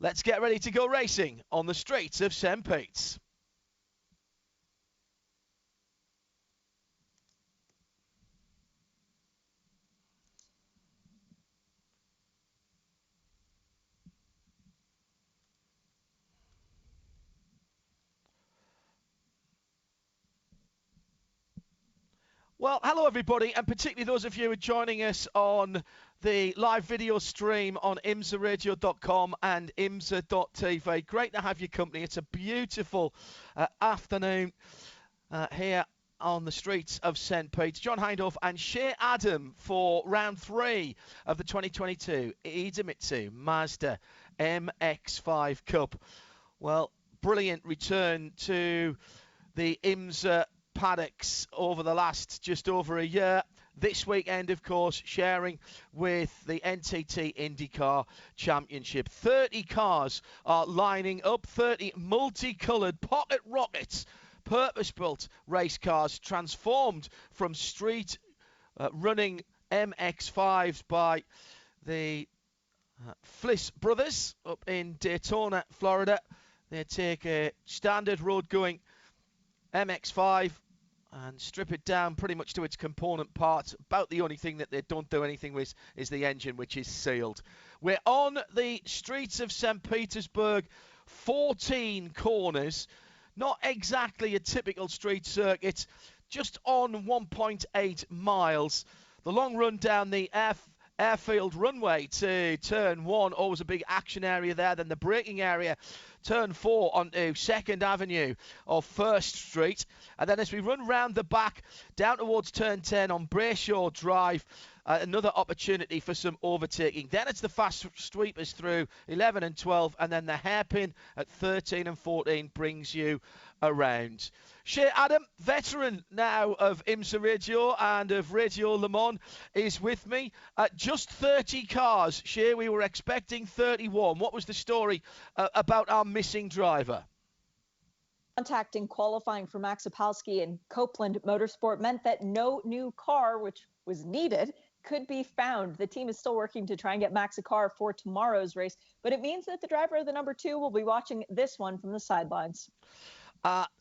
Let's get ready to go racing on the streets of St. Pete's. Well, hello everybody, and particularly those of you who are joining us on the live video stream on imsaradio.com and imsa.tv. Great to have your company. It's a beautiful afternoon here on the streets of St. Pete's. John Hindhaugh and Shea Adam for round 3 of the 2022 Idemitsu Mazda MX-5 Cup. Well, brilliant return to the IMSA paddocks over the last just over a year. This weekend, of course, sharing with the NTT IndyCar Championship. 30 cars are lining up, 30 multicoloured pocket rockets, purpose-built race cars transformed from street running MX-5s by the Fliss brothers up in Daytona, Florida. They take a standard road-going MX-5 and strip it down pretty much to its component parts. About the only thing that they don't do anything with is the engine, which is sealed. We're on the streets of St. Petersburg, 14 corners. Not exactly a typical street circuit, just on 1.8 miles. The long run down the airfield runway to turn 1, always a big action area there. Then the braking area, turn 4 onto 2nd Avenue of 1st Street. And then as we run round the back, down towards turn 10 on Brayshaw Drive, another opportunity for some overtaking. Then it's the fast sweepers through 11 and 12, and then the hairpin at 13 and 14 brings you around. Shea Adam, veteran now of IMSA Radio and of Radio Le Mans, is with me. Just 30 cars. Shea, we were expecting 31. What was the story about our missing driver? Contacting qualifying for Max Opalski and Copeland Motorsport meant that no new car, which was needed, could be found. The team is still working to try and get Max a car for tomorrow's race, but it means that the driver of the number 2 will be watching this one from the sidelines.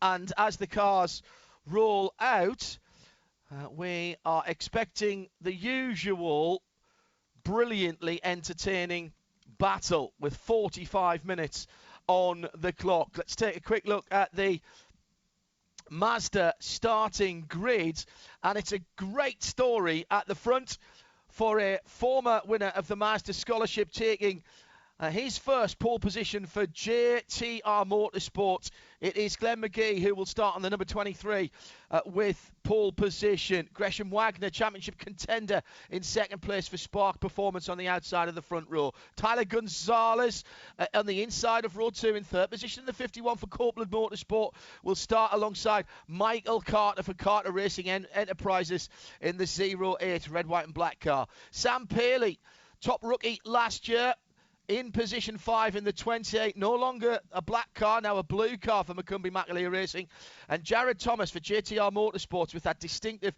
And as the cars roll out, we are expecting the usual brilliantly entertaining battle with 45 minutes on the clock. Let's take a quick look at the Mazda starting grid, and it's a great story at the front for a former winner of the Mazda Scholarship, taking his first pole position for JTR Motorsport. It is Glenn McGee who will start on the number 23 with pole position. Gresham Wagner, championship contender, in second place for Spark Performance on the outside of the front row. Tyler Gonzalez on the inside of row 2 in third position. The 51 for Copeland Motorsport will start alongside Michael Carter for Carter Racing Enterprises in the 08 red, white and black car. Sam Paley, top rookie last year, in position 5 in the 28, no longer a black car, now a blue car for Macumbi McAleer Racing. And Jared Thomas for JTR Motorsports with that distinctive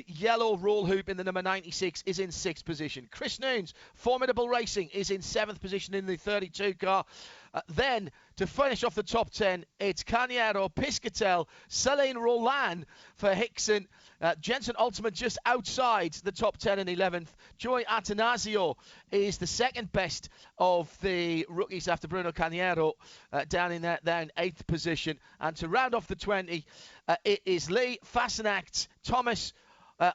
yellow roll hoop in the number 96 is in 6th position. Chris Noons, Formidable Racing, is in 7th position in the 32 car. Then, to finish off the top 10, it's Caniero, Piscatel, Celine Roland for Hickson. Jensen Ultimate just outside the top 10 and 11th. Joey Atanasio is the second best of the rookies after Bruno Caniero, down in 8th position. And to round off the 20, it is Lee, Fasenacht, Thomas,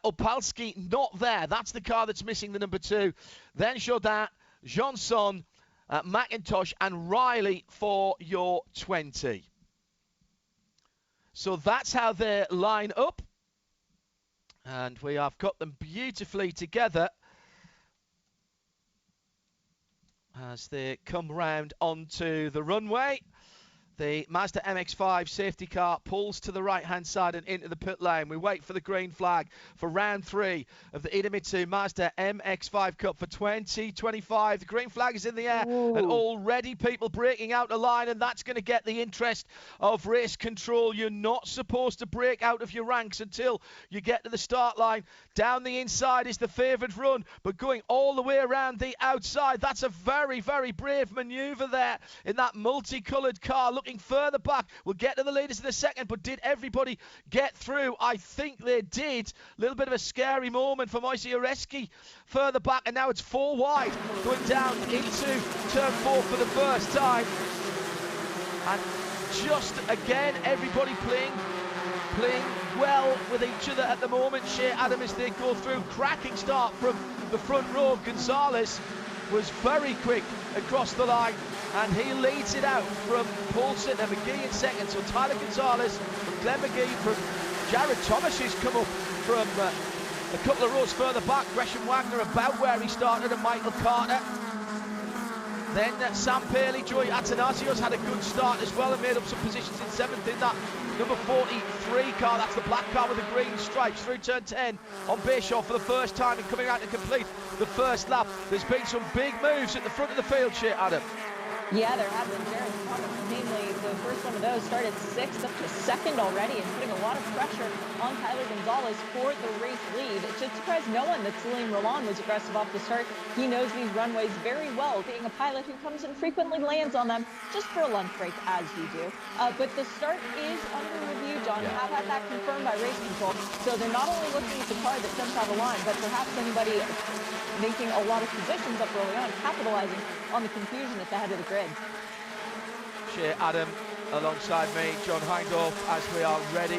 Opalski not there. That's the car that's missing the number 2. Then Jourdain, Johnson, McIntosh and Riley for your 20. So that's how they line up. And we have got them beautifully together as they come round onto the runway. The Mazda MX-5 safety car pulls to the right-hand side and into the pit lane. We wait for the green flag for round 3 of the Idemitsu Mazda MX-5 Cup for 2025. The green flag is in the air, and already people breaking out the line, and that's going to get the interest of race control. You're not supposed to break out of your ranks until you get to the start line. Down the inside is the favoured run, but going all the way around the outside, that's a very, very brave manoeuvre there in that multicoloured car. Looking further back, we'll get to the leaders in a second, but did everybody get through? I think they did. A little bit of a scary moment for Moise Oreski further back, and now it's 4 wide going down into turn 4 for the first time. And just again, everybody playing well with each other at the moment. Shea Adam as they go through. Cracking start from the front row. Gonzalez was very quick across the line, and he leads it out from Paulson and McGee in second. So Tyler Gonzalez from Glenn McGee, from Jared Thomas, who's come up from a couple of rows further back. Gresham Wagner about where he started, and Michael Carter. Then Sam Paley, Joey Atanasio's had a good start as well and made up some positions in 7th in that number 43 car. That's the black car with the green stripes through turn 10 on Bischoff for the first time and coming out to complete the first lap. There's been some big moves at the front of the field, Shea Adam. Yeah, there have been. Jared Thomas, namely the first one of those, started 6th up to 2nd already and putting a lot of pressure on Tyler Gonzalez for the race lead. It should surprise no one that Celine Roland was aggressive off the start. He knows these runways very well, being a pilot who comes and frequently lands on them just for a lunch break, as you do. But the start is under review, John. We have had that confirmed by race control. So they're not only looking at the car that jumps out of line, but perhaps anybody making a lot of positions up early on, capitalizing on the confusion at the head of the grid. Shea Adam alongside me, John Hindorf, as we are ready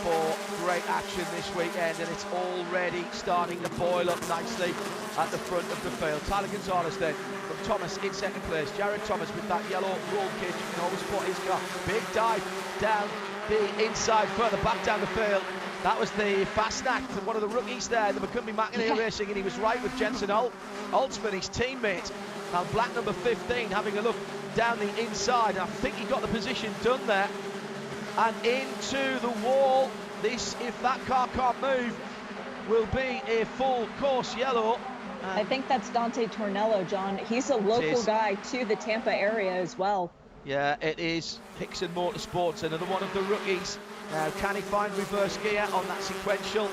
for great action this weekend, and it's already starting to boil up nicely at the front of the field. Tyler Gonzalez then from Thomas in second place. Jared Thomas with that yellow roll cage, you can always spot his car. Big dive down the inside, further back down the field. That was the fast act of one of the rookies there, the McCumbee McInerney Racing, and he was right with Jensen Holtzman, his teammate. Now black number 15 having a look down the inside, and I think he got the position done there. And into the wall. This, if that car can't move, will be a full course yellow. I think that's Dante Tornello, John. He's a local guy to the Tampa area as well. Yeah, it is. Hickson Motorsports, another one of the rookies. Now, can he find reverse gear on that sequential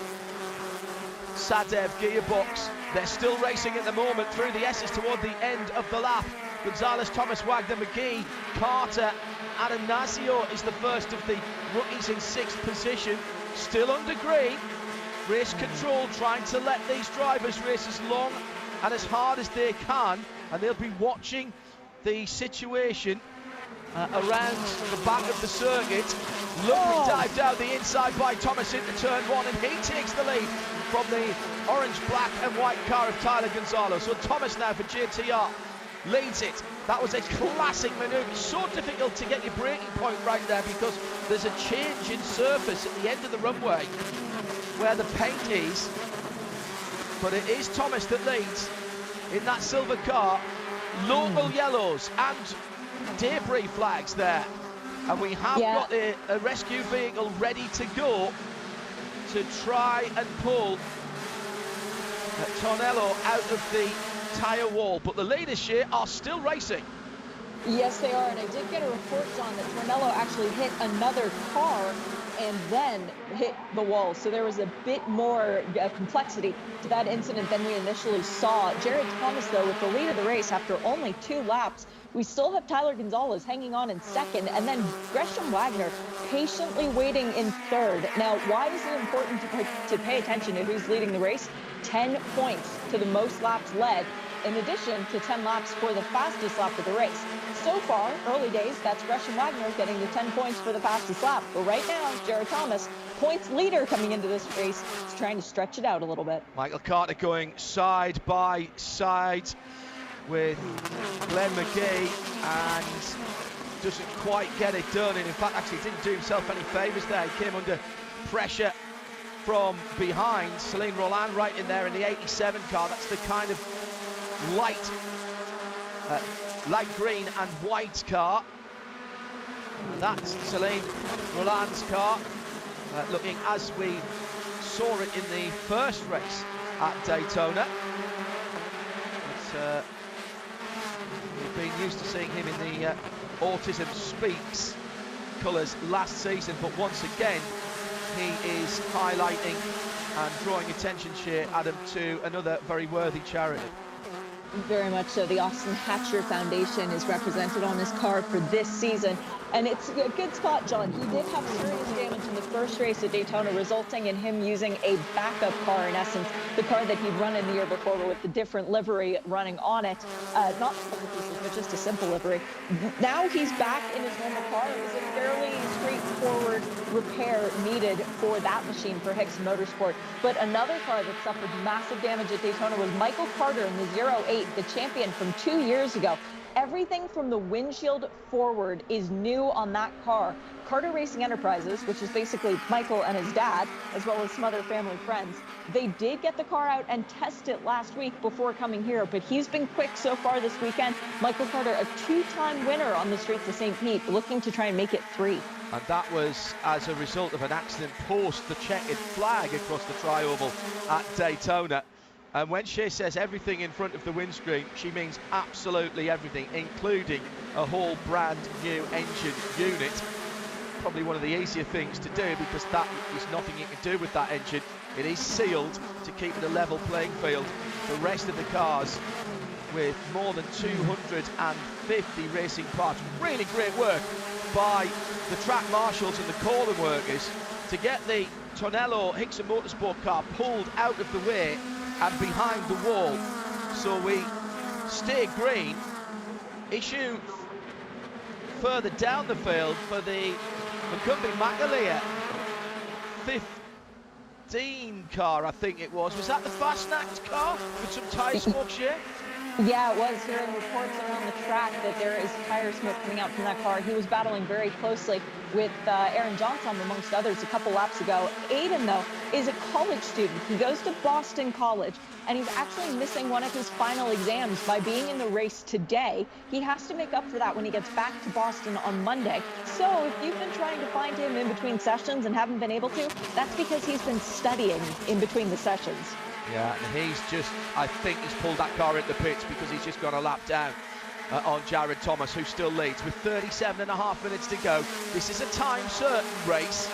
Sadev gearbox? They're still racing at the moment through the S's toward the end of the lap. Gonzalez, Thomas, Wagner, McGee, Carter, Adanasio is the first of the rookies in 6th position. Still under green. Race control trying to let these drivers race as long and as hard as they can, and they'll be watching the situation around the back of the circuit. Lovely dive down the inside by Thomas into turn 1, and he takes the lead from the orange, black and white car of Tyler Gonzalez. So Thomas now for JTR leads it. That was a classic manoeuvre. So difficult to get your braking point right there because there's a change in surface at the end of the runway where the paint is, but it is Thomas that leads in that silver car. Local yellows and debris flags there, and we have got a rescue vehicle ready to go to try and pull Tornello out of the tyre wall, but the leaders here are still racing. Yes, they are, and I did get a report, John, that Tornello actually hit another car and then hit the wall. So there was a bit more complexity to that incident than we initially saw. Jared Thomas, though, with the lead of the race after only 2 laps. We still have Tyler Gonzalez hanging on in 2nd, and then Gresham Wagner patiently waiting in 3rd. Now, why is it important to pay attention to who's leading the race? 10 points to the most laps led, in addition to 10 laps for the fastest lap of the race. So far, early days, that's Gresham Wagner getting the 10 points for the fastest lap. But right now, Jared Thomas, points leader coming into this race, is trying to stretch it out a little bit. Michael Carter going side by side with Glenn McGee and doesn't quite get it done. And in fact, actually didn't do himself any favours there. He came under pressure from behind. Celine Roland right in there in the 87 car. That's the kind of light green and white car. And that's Celine Roland's car, looking as we saw it in the first race at Daytona. But, we've been used to seeing him in the Autism Speaks colours last season, but once again he is highlighting and drawing attention, Shea Adam, to another very worthy charity. Very much so. The Austin Hatcher Foundation is represented on his car for this season. And it's a good spot, John. He did have serious damage in the first race at Daytona, resulting in him using a backup car, in essence, the car that he'd run in the year before, but with the different livery running on it. Not couple pieces, but just a simple livery. Now he's back in his normal car. It was a fairly straightforward repair needed for that machine for Hicks Motorsport. But another car that suffered massive damage at Daytona was Michael Carter in the 08, the champion from 2 years ago. Everything from the windshield forward is new on that car. Carter Racing Enterprises, which is basically Michael and his dad, as well as some other family friends, they did get the car out and test it last week before coming here, but he's been quick so far this weekend. Michael Carter, a two-time winner on the streets of St. Pete, looking to try and make it 3. And that was as a result of an accident post the checkered flag across the tri-oval at Daytona. And when she says everything in front of the windscreen, she means absolutely everything, including a whole brand new engine unit. Probably one of the easier things to do, because that is nothing you can do with that engine. It is sealed to keep it a level playing field. The rest of the cars, with more than 250 racing parts. Really great work by the track marshals and the Corwin workers to get the Tonello Hickson Motorsport car pulled out of the way and behind the wall, so we stay green. Issue further down the field for the McCumbee Magalia 15 car, I think it was. Was that the Fastnax car with some tyre smoke, Shea? Yeah, it was. Hearing reports around the track that there is tire smoke coming out from that car. He was battling very closely with Aaron Johnson, amongst others, a couple laps ago. Aiden, though, is a college student. He goes to Boston College, and he's actually missing one of his final exams by being in the race today. He has to make up for that when he gets back to Boston on Monday. So if you've been trying to find him in between sessions and haven't been able to, that's because he's been studying in between the sessions. Yeah, and he's just, I think he's pulled that car into the pits because he's just gone a lap down on Jared Thomas, who still leads with 37.5 minutes to go. This is a time-certain race.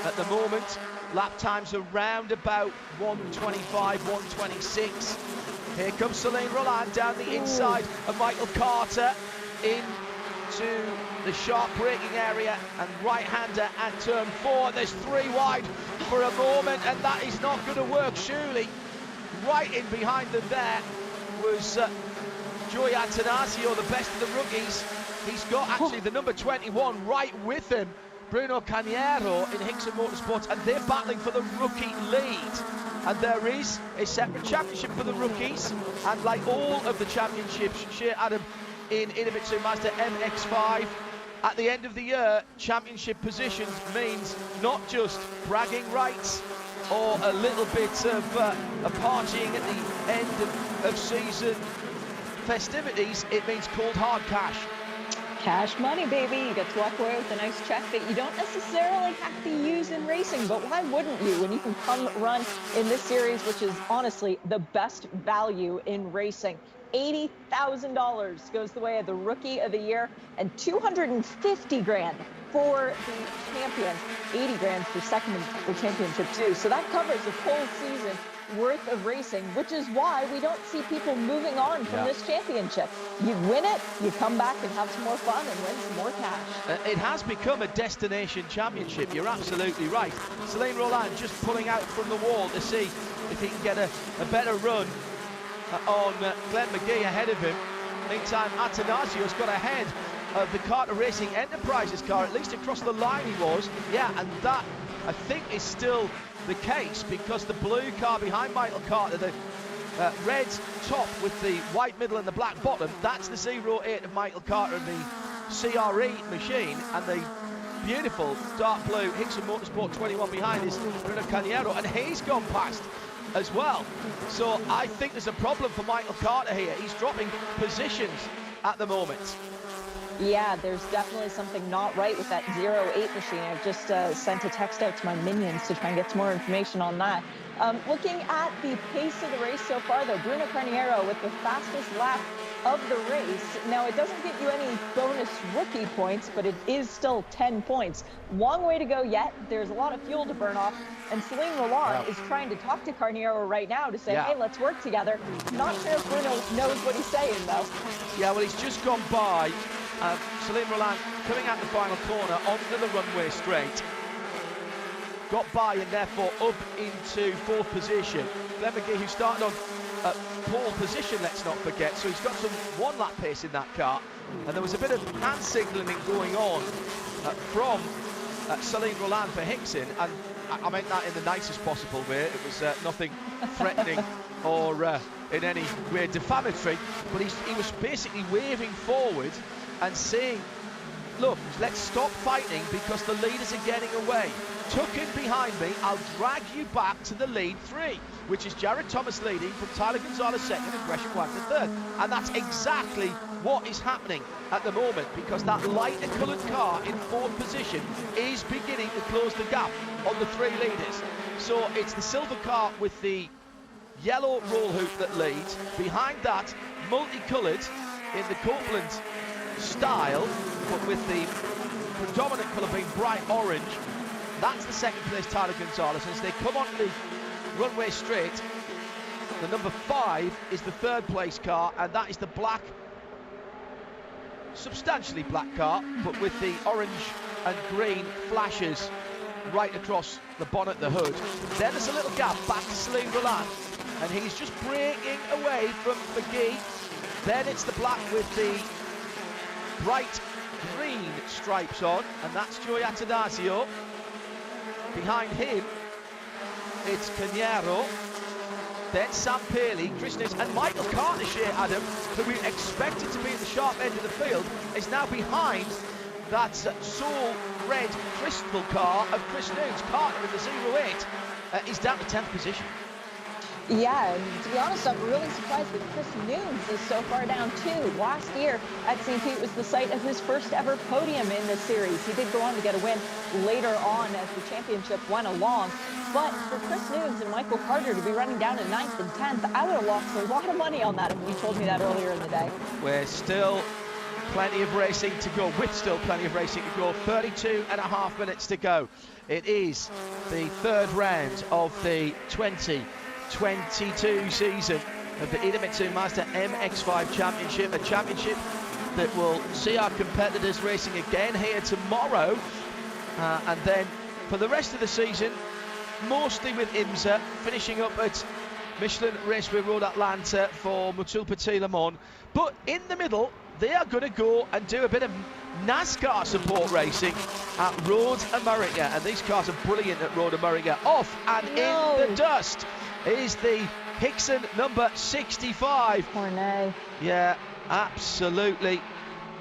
At the moment, lap times around about 1:25, 1:26. Here comes Celine Roland down the inside of Michael Carter into the sharp braking area, and right-hander at turn 4. There's 3 wide for a moment, and that is not going to work, surely. Right in behind them there was Joey Atanasio, the best of the rookies. He's got actually the number 21 right with him, Bruno Caniero in Hickson Motorsports, and they're battling for the rookie lead. And there is a separate championship for the rookies, and like all of the championships, Shea Adam, in Idemitsu Mazda MX-5, at the end of the year, championship positions means not just bragging rights or a little bit of a partying at the end of season festivities. It means cold hard cash. Cash money, baby. You get to walk away with a nice check that you don't necessarily have to use in racing, but why wouldn't you when you can come run in this series, which is honestly the best value in racing? $80,000 goes the way of the Rookie of the Year, and $250,000 for the champion, 80 grand for second for championship too. So that covers a full season worth of racing, which is why we don't see people moving on from this championship. You win it, you come back and have some more fun and win some more cash. It has become a destination championship. You're absolutely right. Celine Roland just pulling out from the wall to see if he can get a better run on Glenn McGee ahead of him. Meantime, Atanasio's got ahead of the Carter Racing Enterprises car, at least across the line he was. Yeah, and that, I think, is still the case, because the blue car behind Michael Carter, the red top with the white middle and the black bottom, that's the 08 of Michael Carter and the CRE machine, and the beautiful dark blue Hickson Motorsport 21 behind is Bruno Caniero, and he's gone past as well. So I think there's a problem for Michael Carter here. He's dropping positions at the moment. Yeah, there's definitely something not right with that 08 machine. I've just sent a text out to my minions to try and get some more information on that. Looking at the pace of the race so far, though, Bruno Carniero with the fastest lap of the race. Now, it doesn't get you any bonus rookie points, but it is still 10 points. Long way to go yet. There's a lot of fuel to burn off. And Celine Roland is trying to talk to Carniero right now to say, hey, let's work together. Not sure if Bruno knows what he's saying, though. Yeah, well, he's just gone by. Celine Roland coming out the final corner onto the runway straight. Got by and therefore up into 4th position. Glenn McGee, who started on pole position, let's not forget, so he's got some one-lap pace in that car. And there was a bit of hand signalling going on from Celine Roland for Hickson, and I meant that in the nicest possible way. It was nothing threatening or in any way defamatory, but he was basically waving forward and saying, look, let's stop fighting because the leaders are getting away. Tuck in behind me, I'll drag you back to the lead 3, which is Jared Thomas leading from Tyler Gonzalez 2nd and Gresham Wagner 3rd. And that's exactly what is happening at the moment, because that lighter coloured car in 4th position is beginning to close the gap on the 3 leaders. So it's the silver car with the yellow roll hoop that leads. Behind that, multicoloured in the Copeland style, but with the predominant colour being bright orange. That's the 2nd place Tyler Gonzalez. As they come onto the runway straight, the number 5 is the 3rd place car, and that is the black, substantially black car, but with the orange and green flashes right across the bonnet, the hood. Then there's a little gap back to Celine Roland, and he's just breaking away from McGee. Then it's the black with the bright green stripes on, and that's Joey Attanasio. Behind him, it's Carniero, then Sam Paley, Chris News, and Michael Cartishare, Adam, who we expected to be at the sharp end of the field, is now behind that soul red crystal car of Chris News. Carter in the 08 is down to 10th position. Yeah, and to be honest, I'm really surprised that Chris Nunes is so far down too. Last year at St. Pete was the site of his first ever podium in this series. He did go on to get a win later on as the championship went along. But for Chris Nunes and Michael Carter to be running down to 9th and 10th, I would have lost a lot of money on that if you told me that earlier in the day. We're still plenty of racing to go, with still plenty of racing to go. 32.5 minutes to go. It is the 3rd round of the 2022 season of the Idemitsu Mazda MX-5 Championship, a championship that will see our competitors racing again here tomorrow, and then for the rest of the season, mostly with IMSA, finishing up at Michelin Raceway Road Atlanta for Motul Petit Le Mans. But in the middle, they are going to go and do a bit of NASCAR support racing at Road America, and these cars are brilliant at Road America. Off and in the dust is the Hickson number 65. Cornet. Yeah, absolutely.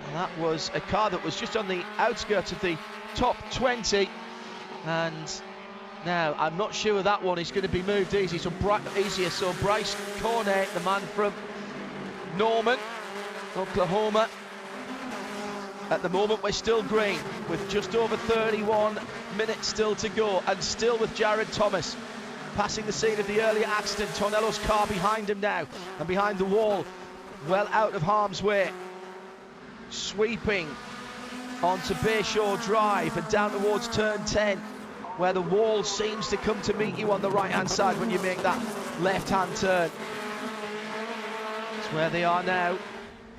And that was a car that was just on the outskirts of the top 20, and now I'm not sure that one is going to be moved easier. So Bryce Cornet, the man from Norman, Oklahoma. At the moment we're still green with just over 31 minutes still to go, and still with Jared Thomas passing the scene of the earlier accident. Tornello's car behind him now, and behind the wall, well out of harm's way, sweeping onto Bayshore Drive and down towards turn 10, where the wall seems to come to meet you on the right hand side when you make that left hand turn. It's where they are now,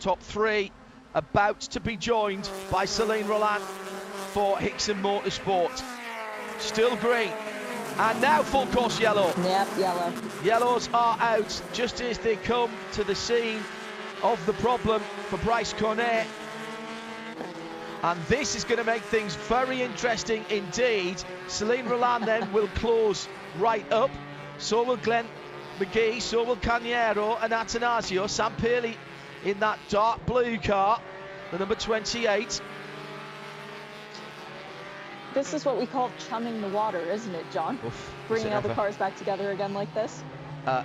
top 3, about to be joined by Celine Roland for Hickson Motorsport. Still green, and now full course yellow. Yep, yellow. Yellows are out just as they come to the scene of the problem for Bryce Cornet. And this is going to make things very interesting indeed. Celine Roland then will close right up. So will Glenn McGee, so will Carniero and Attanasio. Sam Paley in that dark blue car, the number 28. This is what we call chumming the water, isn't it, John? Oof, bringing all the cars back together again like this? To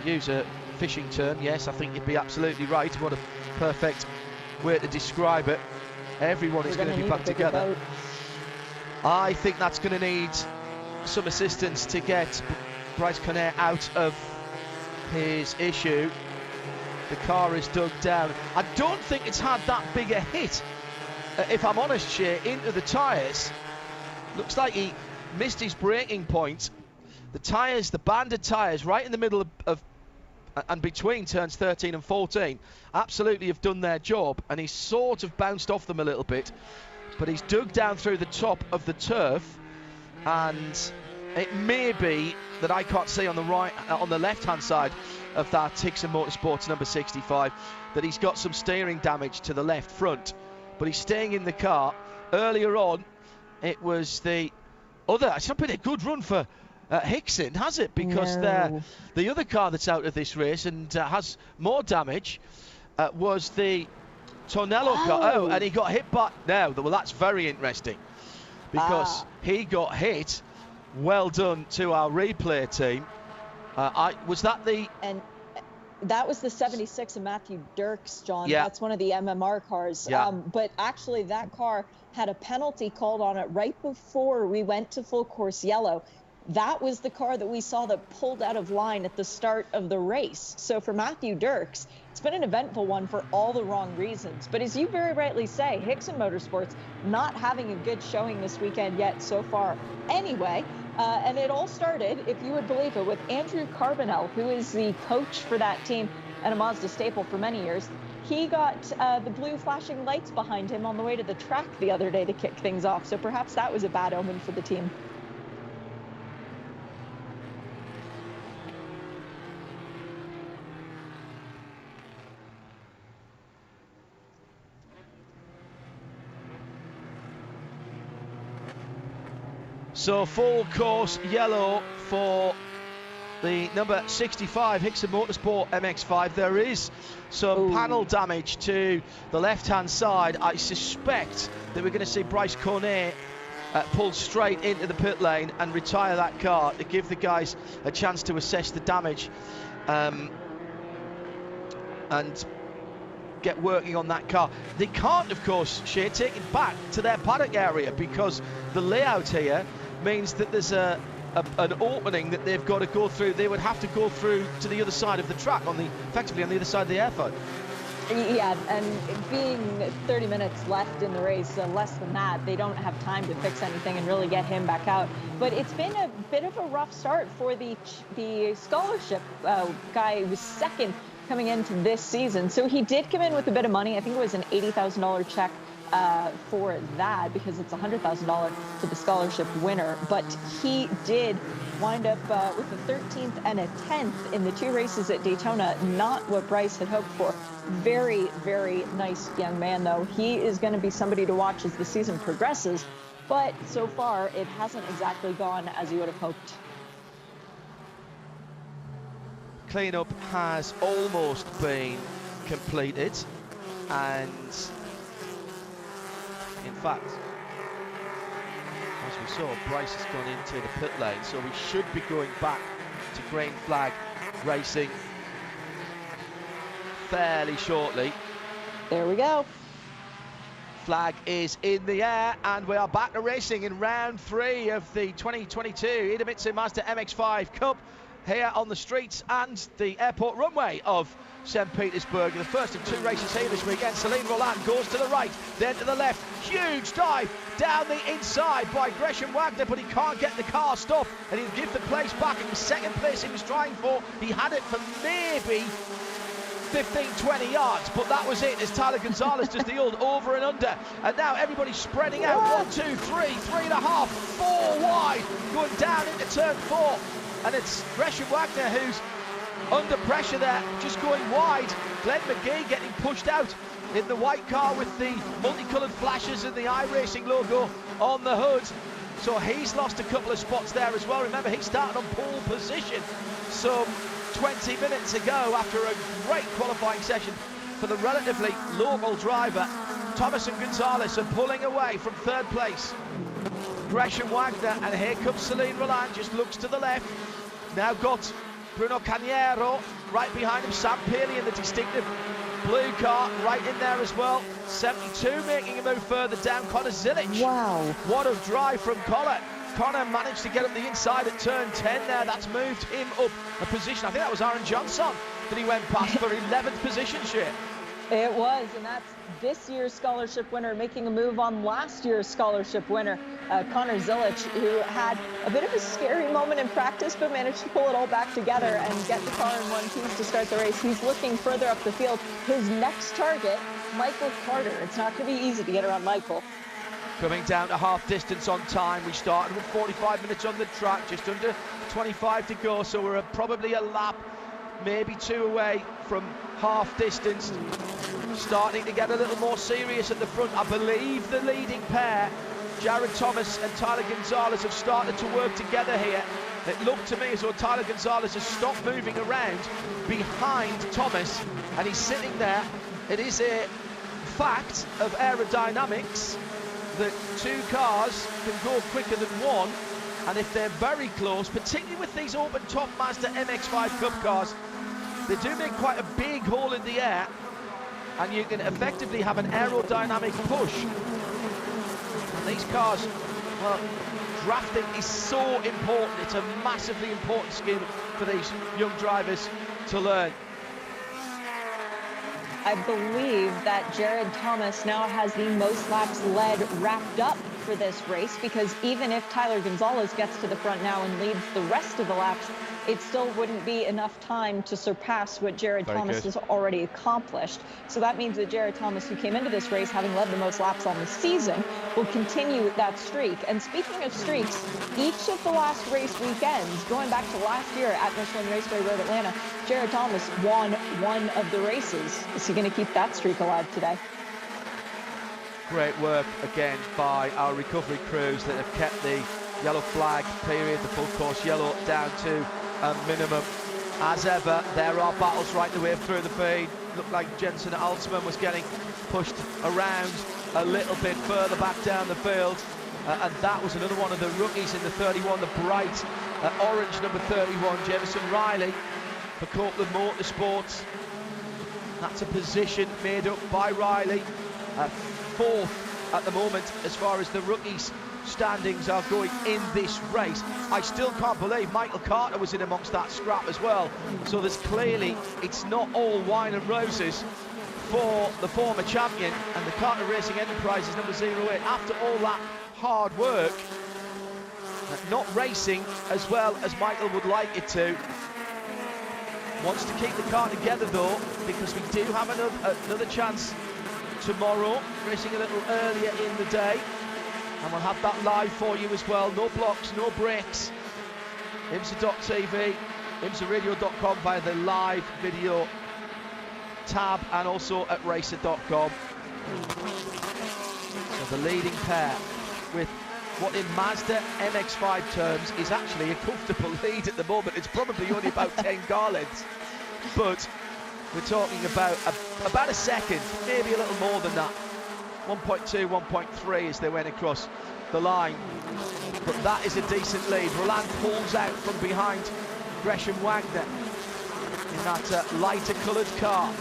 use a fishing term, yes, I think you'd be absolutely right. What a perfect way to describe it. Everyone is going to be back together. I think that's going to need some assistance to get Bryce Cornet out of his issue. The car is dug down. I don't think it's had that big a hit, if I'm honest, Shea, into the tyres. Looks like he missed his braking point. The tyres, the banded tyres, right in the middle of and between turns 13 and 14, absolutely have done their job, and he's sort of bounced off them a little bit, but he's dug down through the top of the turf, and it may be that I can't see on the left-hand side of that Hickson Motorsports number 65 that he's got some steering damage to the left front, but he's staying in the car. Earlier on, it was the other. It's not been a good run for Hickson, has it? Because the other car that's out of this race and has more damage was the Tonello car. Oh, and he got hit by... Now, well, that's very interesting, because he got hit. Well done to our replay team. Was that the... And that was the 76 of Matthew Dirks, John. Yeah. That's one of the MMR cars. Yeah. But actually, that car had a penalty called on it right before we went to full course yellow. That was the car that we saw that pulled out of line at the start of the race. So for Matthew Dirks, it's been an eventful one for all the wrong reasons. But as you very rightly say, Hickson Motorsports not having a good showing this weekend yet so far anyway. And it all started, if you would believe it, with Andrew Carbonell, who is the coach for that team and a Mazda staple for many years. He got the blue flashing lights behind him on the way to the track the other day to kick things off. So perhaps that was a bad omen for the team. So full course yellow for the number 65 Hickson Motorsport MX-5. There is some panel damage to the left-hand side. I suspect that we're going to see Bryce Cornet pull straight into the pit lane and retire that car to give the guys a chance to assess the damage and get working on that car. They can't, of course, Shea, take it back to their paddock area, because the layout here means that there's an opening that they've got to go through. They would have to go through to the other side of the track, effectively on the other side of the airfield. Yeah, and being 30 minutes left in the race, less than that, they don't have time to fix anything and really get him back out. But it's been a bit of a rough start for the scholarship guy who was second coming into this season. So he did come in with a bit of money. I think it was an $80,000 check for that, because it's $100,000 for the scholarship winner. But he did wind up with a 13th and a 10th in the two races at Daytona. Not what Bryce had hoped for. Very, very nice young man, though. He is going to be somebody to watch as the season progresses. But so far, it hasn't exactly gone as you would have hoped. Cleanup has almost been completed, and in fact, as we saw, Bryce has gone into the pit lane, so we should be going back to green flag racing fairly shortly. There we go. Flag is in the air, and we are back to racing in round 3 of the 2022 IMSA Mazda MX-5 Cup here on the streets and the airport runway of St. Petersburg. The first of 2 races here this weekend. Celine Roland goes to the right, then to the left. Huge dive down the inside by Gresham Wagner, but he can't get the car stopped, and he'll give the place back. It was second place he was trying for. He had it for maybe 15-20 yards, but that was it, as Tyler Gonzalez does the old over and under. And now everybody's spreading out. 1, 2, 3, 3.5, 4 wide, going down into turn 4. And it's Gresham Wagner who's under pressure there, just going wide. Glenn McGee getting pushed out in the white car with the multicoloured flashes and the iRacing logo on the hood. So he's lost a couple of spots there as well. Remember, he started on pole position some 20 minutes ago after a great qualifying session for the relatively local driver. Thomas and Gonzalez are pulling away from third place. Gresham Wagner, and here comes Celine Roland, just looks to the left. Now got Bruno Cagnero right behind him. Sam Paley in the distinctive Blue car right in there as well. 72 making a move further down. Connor Zilic. Wow. What a drive from Connor. Connor managed to get up the inside at turn 10 there. That's moved him up a position. I think that was Aaron Johnson that he went past for 11th position, shit. It was, and that's this year's scholarship winner making a move on last year's scholarship winner, Connor Zilic, who had a bit of a scary moment in practice, but managed to pull it all back together and get the car in one piece to start the race. He's looking further up the field. His next target, Michael Carter. It's not going to be easy to get around Michael. Coming down to half distance on time. We started with 45 minutes on the track, just under 25 to go, so we're probably a lap, maybe two away from half distance. Starting to get a little more serious at the front. I believe the leading pair, Jared Thomas and Tyler Gonzalez, have started to work together here. It looked to me as though Tyler Gonzalez has stopped moving around behind Thomas, and he's sitting there. It is a fact of aerodynamics that two cars can go quicker than one, and if they're very close, particularly with these open top Mazda MX-5 Cup cars, they do make quite a big hole in the air, and you can effectively have an aerodynamic push. And these cars, well, drafting is so important. It's a massively important skill for these young drivers to learn. I believe that Jared Thomas now has the most laps led wrapped up for this race, because even if Tyler Gonzalez gets to the front now and leads the rest of the laps, it still wouldn't be enough time to surpass what Jared Thomas has already accomplished. So that means that Jared Thomas, who came into this race having led the most laps on the season, will continue that streak. And speaking of streaks, each of the last race weekends, going back to last year at Michelin Raceway Road Atlanta, Jared Thomas won one of the races. Is he going to keep that streak alive today? Great work again by our recovery crews that have kept the yellow flag period, the full course yellow, down to a minimum. As ever, there are battles right the way through the feed. Looked like Jensen Altsman was getting pushed around a little bit further back down the field, and that was another one of the rookies in the 31, the bright orange number 31, Jamison Riley for Copeland Motorsports. That's a position made up by Riley, fourth at the moment as far as the rookies standings are going in this race. I still can't believe Michael Carter was in amongst that scrap as well. So there's clearly, it's not all wine and roses for the former champion, and the Carter Racing Enterprises number 08, after all that hard work, not racing as well as Michael would like it to. Wants to keep the car together though, because we do have another chance tomorrow, racing a little earlier in the day, and we'll have that live for you as well. No blocks, no breaks. IMSA.tv, IMSARadio.com via the live video tab, and also at racer.com. So the leading pair, with what in Mazda MX-5 terms is actually a comfortable lead at the moment. It's probably only about 10 car lengths, but we're talking about a second, maybe a little more than that. 1.2, 1.3 as they went across the line. But that is a decent lead. Roland pulls out from behind Gresham Wagner in that lighter coloured car.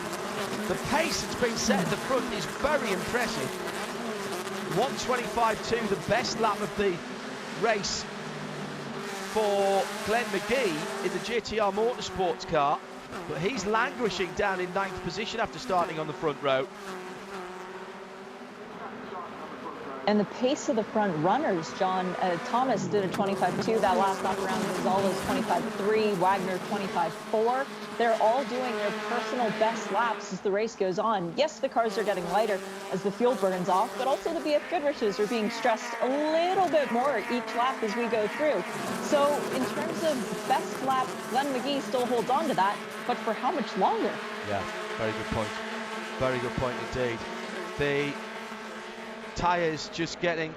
The pace that's been set at the front is very impressive. 1:25.2, the best lap of the race for Glenn McGee in the JTR Motorsports car, but he's languishing down in 9th position after starting on the front row. And the pace of the front runners, John, Thomas did a 25.2 that last lap around, Gonzalez 25.3, Wagner 25.4. They're all doing their personal best laps as the race goes on. Yes, the cars are getting lighter as the fuel burns off, but also the BF Goodriches are being stressed a little bit more each lap as we go through. So in terms of best lap, Glenn McGee still holds on to that, but for how much longer? Yeah, very good point. Very good point indeed. The tyres just getting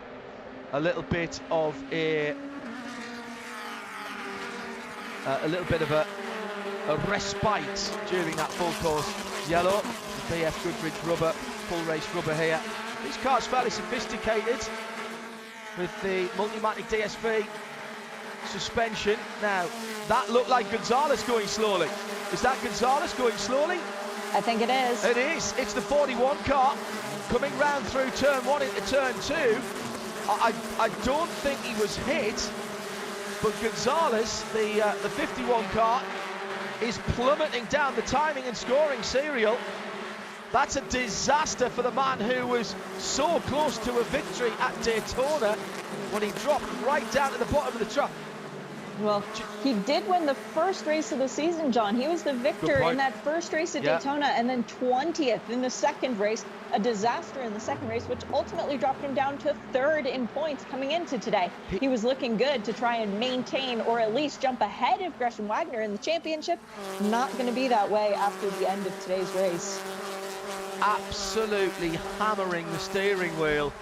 a little bit of a respite during that full course yellow. BF Goodrich rubber, full race rubber here. This car's fairly sophisticated with the Multimatic DSV suspension. Now that looked like Gonzalez going slowly. Is that Gonzalez going slowly? I think it is. It is. It's the 41 car coming round through turn 1 into turn 2. I don't think he was hit, but Gonzalez, the 51 car, is plummeting down the timing and scoring serial. That's a disaster for the man who was so close to a victory at Daytona when he dropped right down to the bottom of the track. Well, he did win the first race of the season, John. He was the victor in that first race at Daytona, and then 20th in the second race. A disaster in the second race, which ultimately dropped him down to 3rd in points coming into today. He was looking good to try and maintain or at least jump ahead of Gresham Wagner in the championship. Not going to be that way after the end of today's race. Absolutely hammering the steering wheel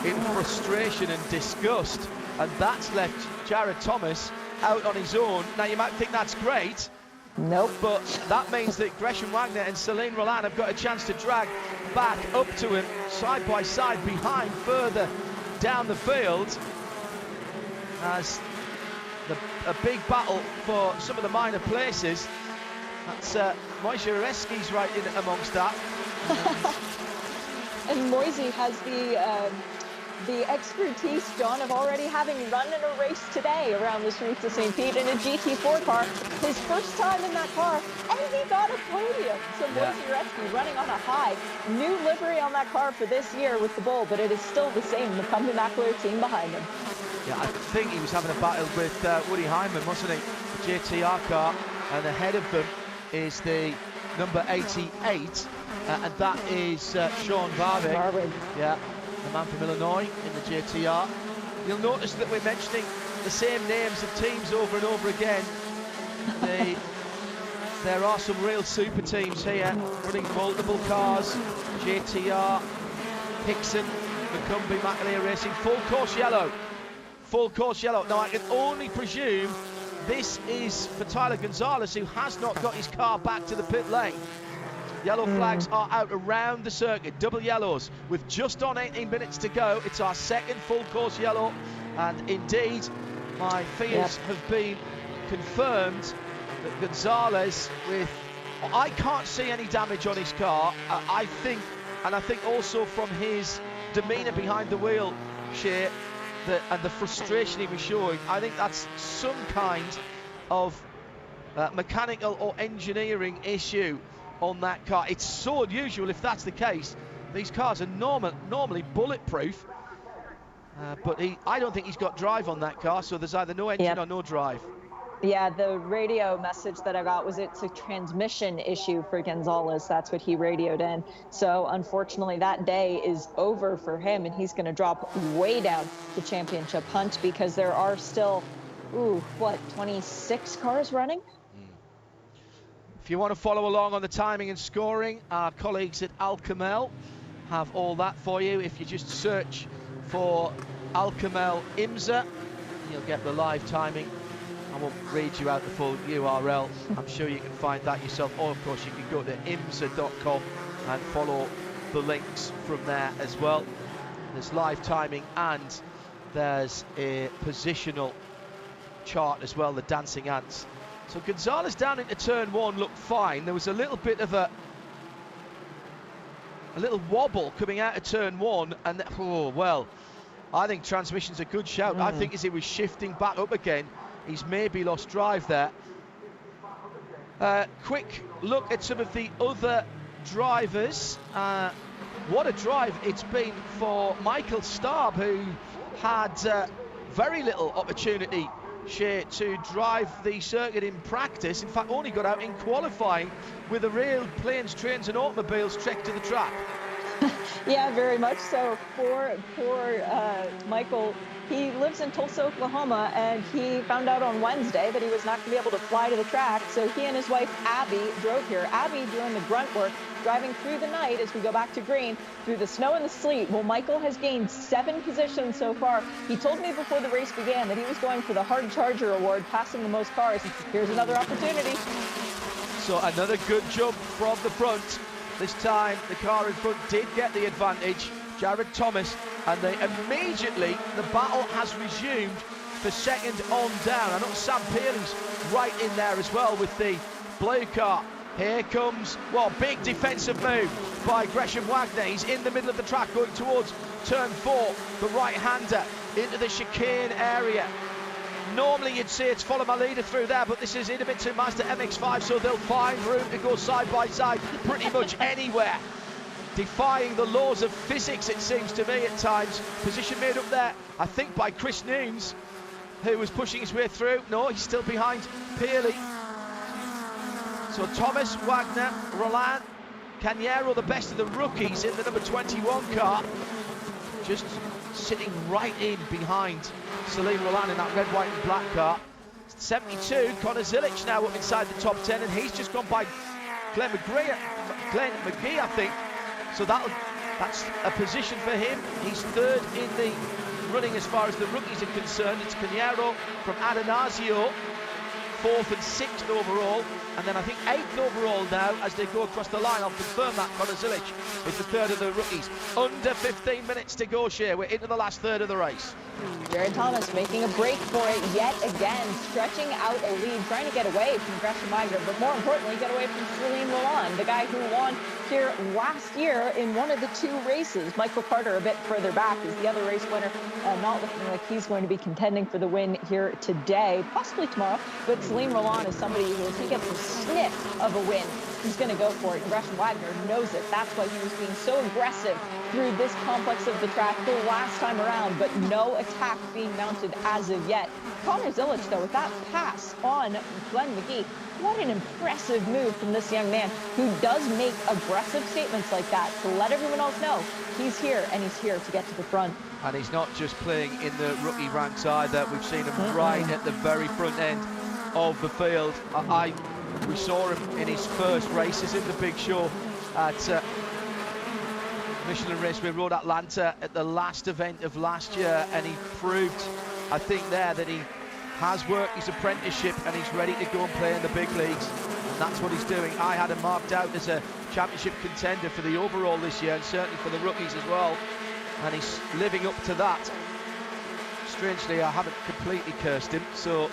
in frustration and disgust, and that's left Jared Thomas out on his own. Now you might think that's great. Nope. But that means that Gresham Wagner and Celine Roland have got a chance to drag back up to him side by side behind further down the field, as a big battle for some of the minor places. That's Moise Ureski's right in amongst that. And Moise has the expertise, John, of already having run in a race today around the streets of St. Pete in a GT4 car. His first time in that car, and he got a podium. So Moise Ureski running on a high. New livery on that car for this year with the Bull, but it is still the same McCumbee McAleer team behind him. Yeah, I think he was having a battle with Woody Hyman, wasn't he? The JTR car, and ahead of them is the number 88, and that is Sean Varvig. Yeah, the man from Illinois in the JTR. You'll notice that we're mentioning the same names of teams over and over again. There are some real super teams here running multiple cars. JTR, Hickson, McCumbee McAleer Racing, full course yellow. Full course yellow. Now I can only presume this is for Tyler Gonzalez, who has not got his car back to the pit lane. Yellow flags are out around the circuit, double yellows, with just on 18 minutes to go. It's our second full course yellow, and indeed, my fears have been confirmed that Gonzalez, I can't see any damage on his car. I think also from his demeanour behind the wheel, Shea, and the frustration he was showing, I think that's some kind of mechanical or engineering issue on that car. It's so unusual if that's the case. These cars are normally bulletproof, but I don't think he's got drive on that car, so there's either no engine or no drive. Yeah, the radio message that I got was it's a transmission issue for Gonzalez. That's what he radioed in. So unfortunately that day is over for him, and he's going to drop way down the championship hunt, because there are still 26 cars running. If you want to follow along on the timing and scoring, our colleagues at Alcamel have all that for you. If you just search for Alcamel IMSA, you'll get the live timing. I won't read you out the full URL. I'm sure you can find that yourself. Or, of course, you can go to imsa.com and follow the links from there as well. There's live timing, and there's a positional chart as well, the dancing ants. So Gonzalez down into turn 1 looked fine. There was a little bit of a little wobble coming out of turn 1, and I think transmission's a good shout. I think as he was shifting back up again, he's maybe lost drive there. Quick look at some of the other drivers. What a drive it's been for Michael Staub, who had very little opportunity to drive the circuit in practice. In fact, only got out in qualifying with a real planes, trains and automobiles trek to the track. Yeah, very much so. Poor Michael. He lives in Tulsa, Oklahoma, and he found out on Wednesday that he was not going to be able to fly to the track, so he and his wife Abby drove here. Abby doing the grunt work, driving through the night as we go back to green, through the snow and the sleet. Well, Michael has gained 7 positions so far. He told me before the race began that he was going for the Hard Charger Award, passing the most cars. Here's another opportunity. So another good jump from the front. This time the car in front did get the advantage, Jared Thomas, and immediately the battle has resumed for second on down. I know Sam Pearley's right in there as well with the blue car. Here comes, well, big defensive move by Gresham Wagner. He's in the middle of the track going towards turn 4, the right-hander into the chicane area. Normally you'd say it's follow my leader through there, but this is Idemitsu Mazda MX-5, so they'll find room to go side by side pretty much anywhere. Defying the laws of physics, it seems to me at times. Position made up there, I think, by Chris Nunes, who was pushing his way through. No, he's still behind Pearley. So Thomas, Wagner, Roland, Cañero, the best of the rookies in the number 21 car, just sitting right in behind Celine Roland in that red, white and black car. 72, Connor Zilic now up inside the top 10, and he's just gone by Glenn McGee, I think. So that's a position for him. He's third in the running as far as the rookies are concerned. It's Cañero from Adanasio, 4th and 6th overall, and then I think 8th overall now as they go across the line. I'll confirm that. Connor Zilic is the third of the rookies. Under 15 minutes to go, Shea. We're into the last third of the race. Jared Thomas making a break for it yet again, stretching out a lead, trying to get away from Gresham Wagner, but more importantly, get away from Celine Roland, the guy who won here last year in one of the 2 races. Michael Carter a bit further back is the other race winner, not looking like he's going to be contending for the win here today, possibly tomorrow, but Celine Roland is somebody who, if he gets a sniff of a win, he's going to go for it, and Gresham Wagner knows it. That's why he was being so aggressive through this complex of the track the last time around, but no attack being mounted as of yet. Connor Zilic, though, with that pass on Glenn McGee, what an impressive move from this young man who does make aggressive statements like that to let everyone else know he's here, and he's here to get to the front. And he's not just playing in the rookie ranks either. We've seen him right at the very front end of the field. We saw him in his first races in the big show at Michelin Raceway Road Atlanta at the last event of last year, and he proved, I think, there that he has worked his apprenticeship and he's ready to go and play in the big leagues, and that's what he's doing. I had him marked out as a championship contender for the overall this year, and certainly for the rookies as well, and he's living up to that. Strangely, I haven't completely cursed him, so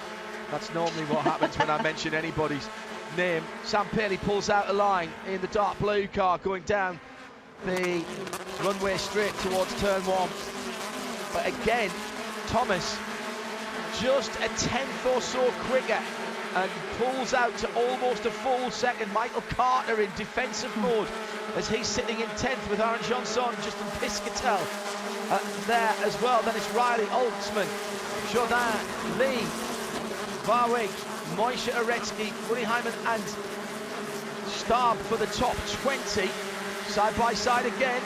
that's normally what happens when I mention anybody's name. Sam Pearley pulls out a line in the dark blue car going down the runway straight towards turn 1. But again, Thomas just a 10th or so quicker and pulls out to almost a full second. Michael Carter in defensive mode as he's sitting in 10th with Aaron Johnson, Justin Piscatel there as well. Then it's Riley, Oldsman, Jourdain, Lee, Warwick, Moishe Aretsky, Uniheimen and Starb for the top 20. Side by side again.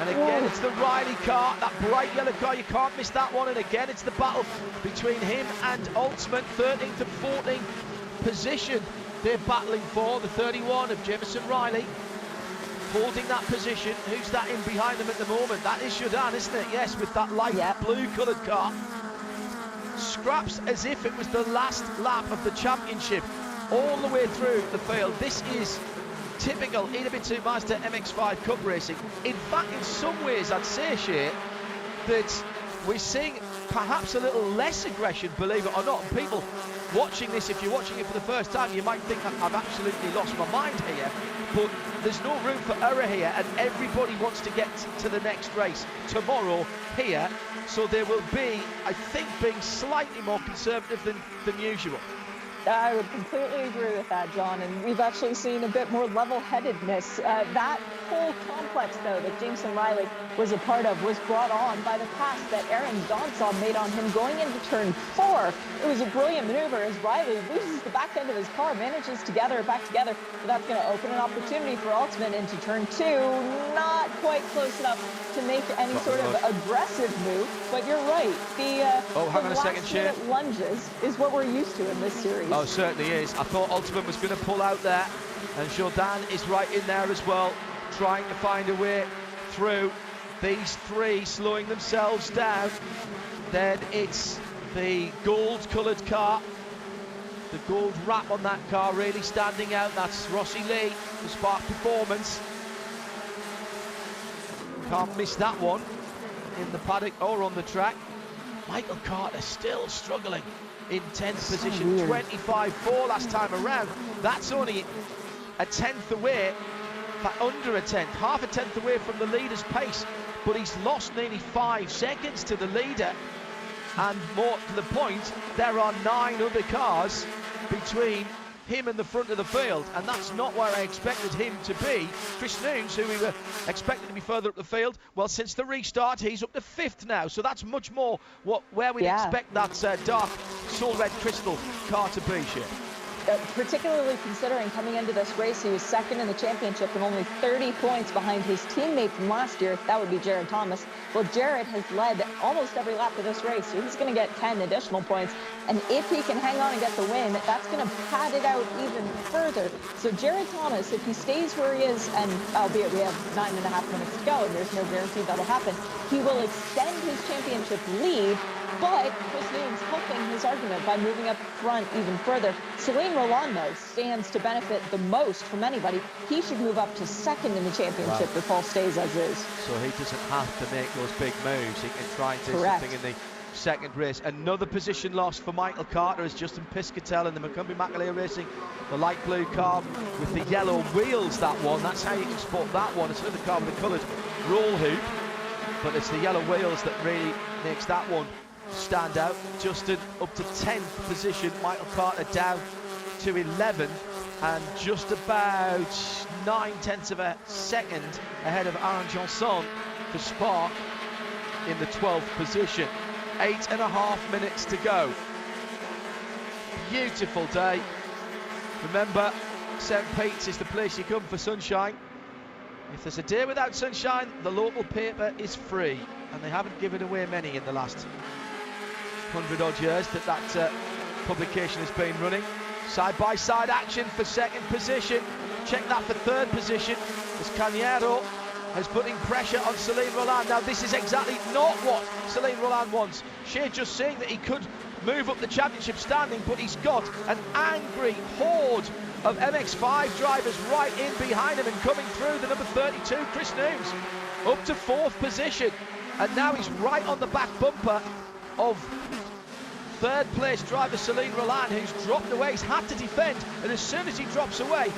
And again, it's the Riley car, that bright yellow car. You can't miss that one. And again, it's the battle between him and Oldsman. 13th and 14th position they're battling for. The 31 of Jameson Riley holding that position. Who's that in behind them at the moment? That is Jourdain, isn't it? Yes, with that light blue coloured car. Scraps as if it was the last lap of the championship all the way through the field. This is typical Idemitsu Mazda MX-5 Cup racing. In fact, in some ways, I'd say, Shea, that we're seeing perhaps a little less aggression, believe it or not. And people watching this, if you're watching it for the first time, you might think I've absolutely lost my mind here. But there's no room for error here, and everybody wants to get to the next race tomorrow here. So there will be, I think, being slightly more conservative than usual. I would completely agree with that, John, and we've actually seen a bit more level-headedness. That whole complex, though, that Jameson Riley was a part of was brought on by the pass that Aaron Johnson made on him going into turn 4. It was a brilliant maneuver as Riley loses the back end of his car, manages to gather it back together, but that's going to open an opportunity for Altman into turn 2. Not quite close enough to make any sort of aggressive move, but you're right. The hang on a second, Shea. Lunges is what we're used to in this series. Oh, certainly is. I thought Altman was going to pull out there, and Jourdain is right in there as well, trying to find a way through. These three slowing themselves down. Then it's the gold-coloured car, the gold wrap on that car really standing out. That's Rossi Lee, the Spark Performance. Can't miss that one in the paddock or on the track. Michael Carter still struggling in 10th position, 25.4 last time around. That's only a tenth away, in fact under a tenth, half a tenth away from the leader's pace, but he's lost nearly 5 seconds to the leader. And more to the point, there are 9 other cars between him and the front of the field, and that's not where I expected him to be. Chris Nunes, who we were expecting to be further up the field, well, since the restart, he's up to 5th now, so that's much more where we'd expect that dark soul red crystal car to be, Shea. Particularly considering coming into this race, he was 2nd in the championship and only 30 points behind his teammate from last year. That would be Jared Thomas. Well, Jared has led almost every lap of this race, so he's going to get 10 additional points. And if he can hang on and get the win, that's going to pad it out even further. So Jared Thomas, if he stays where he is, and albeit we have 9.5 minutes to go, and there's no guarantee that'll happen, he will extend his championship lead. But Chris Nunes helping his argument by moving up front even further. Celine Roland, though, stands to benefit the most from anybody. He should move up to 2nd in the championship if all stays as is. So he doesn't have to make those big moves. He can try and do something in the second race. Another position lost for Michael Carter is Justin Piscatel in the Macumbi-Macaleer Racing, the light blue car with the yellow wheels. That one, that's how you can spot that one. It's another car with a coloured roll hoop, but it's the yellow wheels that really makes that one stand out. Justin up to 10th position, Michael Carter down to 11th, and just about 9/10 of a second ahead of Aaron Johnson for Spark in the 12th position. 8.5 minutes to go. Beautiful day. Remember, St. Pete's is the place you come for sunshine. If there's a day without sunshine, the local paper is free, and they haven't given away many in the last 100 odd years that publication has been running. Side-by-side action for 2nd position. Check that for 3rd position as Cañero is putting pressure on Celine Roland. Now this is exactly not what Celine Roland wants. Shea just saying that he could move up the championship standing, but he's got an angry horde of MX-5 drivers right in behind him, and coming through the number 32, Chris Nunes, up to 4th position, and now he's right on the back bumper of 3rd place driver Celine Roland, who's dropped away. He's had to defend, and as soon as he drops away,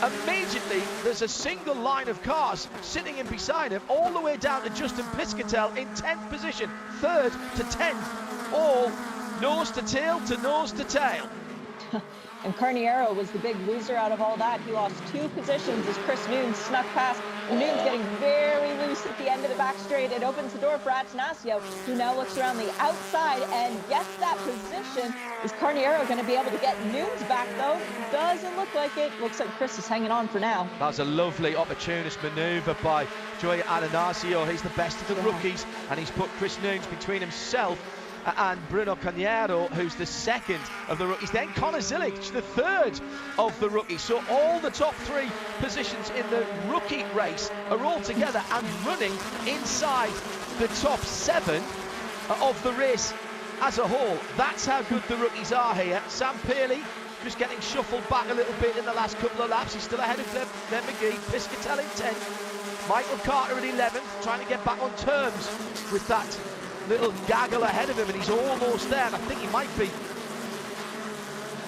immediately there's a single line of cars sitting in beside him, all the way down to Justin Piscatel in 10th position, 3rd to 10th, all nose to tail to nose to tail. And Carniero was the big loser out of all that. He lost 2 positions as Chris Nunes snuck past. Nunes getting very loose at the end of the back straight. It opens the door for Atanasio, who now looks around the outside and gets that position. Is Carniero going to be able to get Nunes back, though? Doesn't look like it. Looks like Chris is hanging on for now. That was a lovely opportunist manoeuvre by Joey Atanasio. He's the best of the rookies, and he's put Chris Nunes between himself and Bruno Cañero, who's the 2nd of the rookies. Then Connor Zilic, the 3rd of the rookies. So all the top 3 positions in the rookie race are all together and running inside the top 7 of the race as a whole. That's how good the rookies are here. Sam Paley just getting shuffled back a little bit in the last couple of laps. He's still ahead of Glenn McGee. Piscatel in 10th. Michael Carter at 11th, trying to get back on terms with that little gaggle ahead of him, and he's almost there. And I think he might be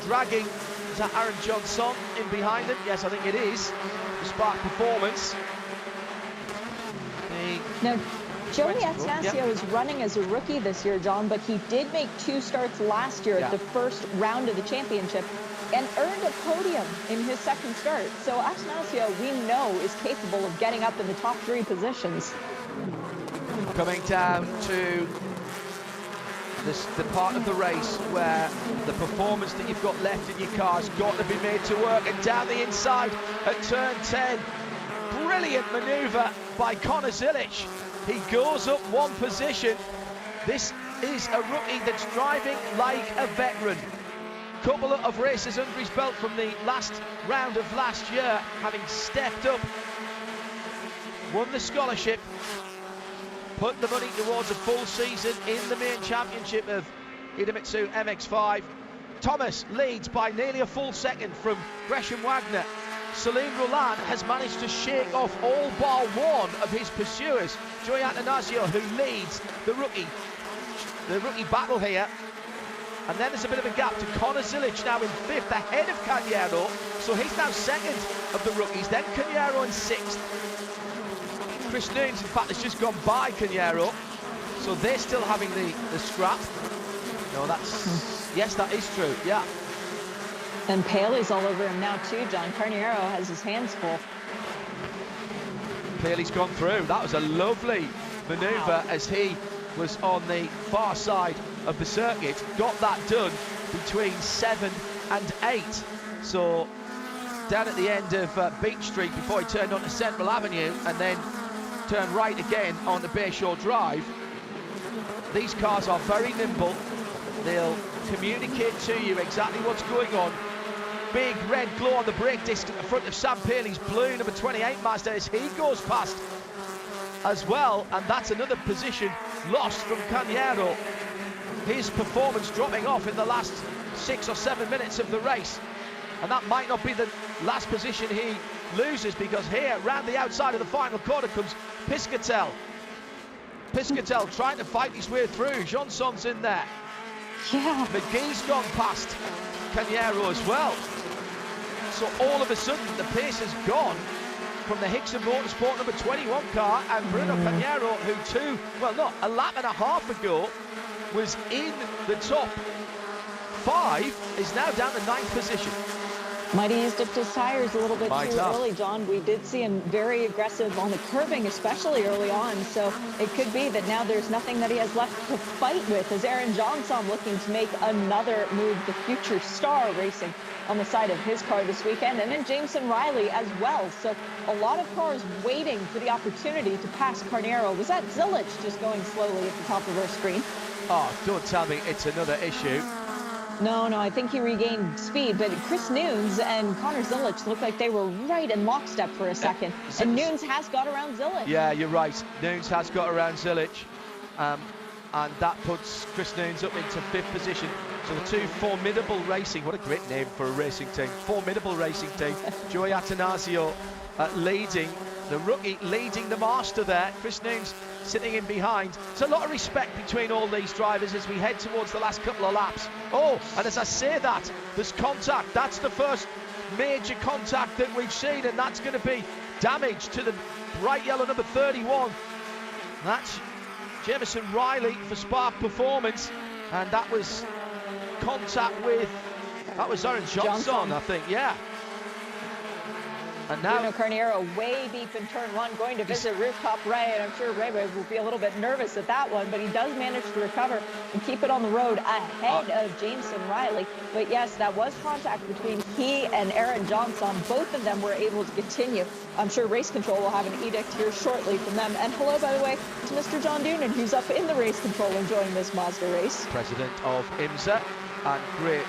dragging, is that Aaron Johnson in behind him? Yes, I think it is. The Spark Performance. Now, Joey Atanasio is running as a rookie this year, John, but he did make 2 starts last year at the first round of the championship and earned a podium in his 2nd start. So Atanasio, we know, is capable of getting up in the top 3 positions. Coming down to the part of the race where the performance that you've got left in your car has got to be made to work, and down the inside at turn 10, brilliant manoeuvre by Connor Zilic. He goes up 1 position. This is a rookie that's driving like a veteran. Couple of races under his belt from the last round of last year, having stepped up, won the scholarship, put the money towards a full season in the main championship of Idemitsu MX-5. Thomas leads by nearly a full second from Gresham Wagner. Celine Roland has managed to shake off all bar 1 of his pursuers. Joey Atanasio, who leads the rookie battle here. And then there's a bit of a gap to Connor Zilic now in 5th, ahead of Cañero. So he's now second of the rookies, then Canero in sixth. Chris Nunes, in fact, has just gone by Canero, so they're still having the scrap. No, that's... Yes, that is true, yeah. And Paley's all over him now too, John. Carniero has his hands full. Paley's gone through. That was a lovely manoeuvre as he was on the far side of the circuit. Got that done between 7 and 8. So down at the end of Beach Street before he turned onto Central Avenue and then turned right again onto Bayshore Drive. These cars are very nimble. They'll communicate to you exactly what's going on. Big red glow on the brake disc at the front of Sam Paley's blue number 28 Mazda as he goes past as well, and that's another position lost from Canero. His performance dropping off in the last 6 or 7 minutes of the race, and that might not be the last position he loses, because here round the outside of the final corner comes Piscatel trying to fight his way through. Johnson's in there. Yeah. McGee's gone past Canero as well. So all of a sudden the pace has gone from the Hickson Motorsport number 21 car, and Bruno Canero, who a lap and a half ago was in the top 5, is now down to 9th position. Might have used up his tires a little bit too early, John. We did see him very aggressive on the curbing, especially early on. So it could be that now there's nothing that he has left to fight with, as Aaron Johnson looking to make another move, the future star racing on the side of his car this weekend. And then Jameson Riley as well. So a lot of cars waiting for the opportunity to pass Carniero. Was that Zilich just going slowly at the top of our screen? Oh, don't tell me it's another issue. No, I think he regained speed, but Chris Nunes and Connor Zilich looked like they were right in lockstep for a second. And Nunes has got around Zilich. Yeah, you're right. Nunes has got around Zilich. And that puts Chris Nunes up into 5th position. So the two Formidable Racing, what a great name for a racing team. Formidable Racing team. Joey Atanasio leading, the rookie leading the master there. Chris Nunes sitting in behind. There's a lot of respect between all these drivers as we head towards the last couple of laps. Oh, and as I say that, there's contact. That's the first major contact that we've seen, and that's going to be damage to the bright yellow number 31. That's Jameson Riley for Spark Performance, and that was contact with, that was Aaron Johnson, I think, yeah. And now Bruno Carniero way deep in turn 1, going to visit rooftop right, and I'm sure Ray will be a little bit nervous at that one, but he does manage to recover and keep it on the road ahead of Jameson Riley. But yes, that was contact between he and Aaron Johnson. Both of them were able to continue. I'm sure Race Control will have an edict here shortly from them. And hello, by the way, to Mr. John Doonan, who's up in the Race Control enjoying this Mazda race. President of IMSA and great